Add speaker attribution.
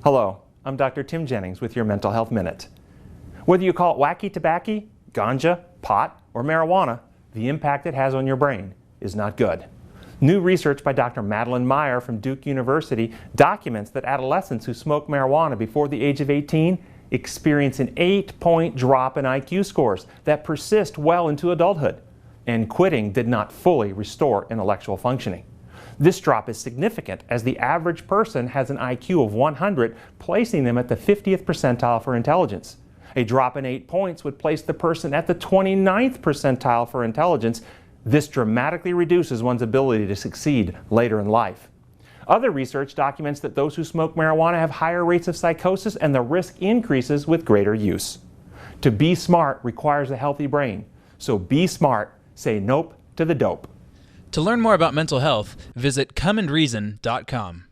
Speaker 1: Hello, I'm Dr. Tim Jennings with your Mental Health Minute. Whether you call it wacky tobacco, ganja, pot, or marijuana, the impact it has on your brain is not good. New research by Dr. Madeline Meyer from Duke University documents that adolescents who smoke marijuana before the age of 18 experience an 8-point drop in IQ scores that persist well into adulthood, and quitting did not fully restore intellectual functioning. This drop is significant as the average person has an IQ of 100, placing them at the 50th percentile for intelligence. A drop in 8 points would place the person at the 29th percentile for intelligence. This dramatically reduces one's ability to succeed later in life. Other research documents that those who smoke marijuana have higher rates of psychosis, and the risk increases with greater use. To be smart requires a healthy brain, so be smart, say nope to the dope.
Speaker 2: To learn more about mental health, visit comeandreason.com.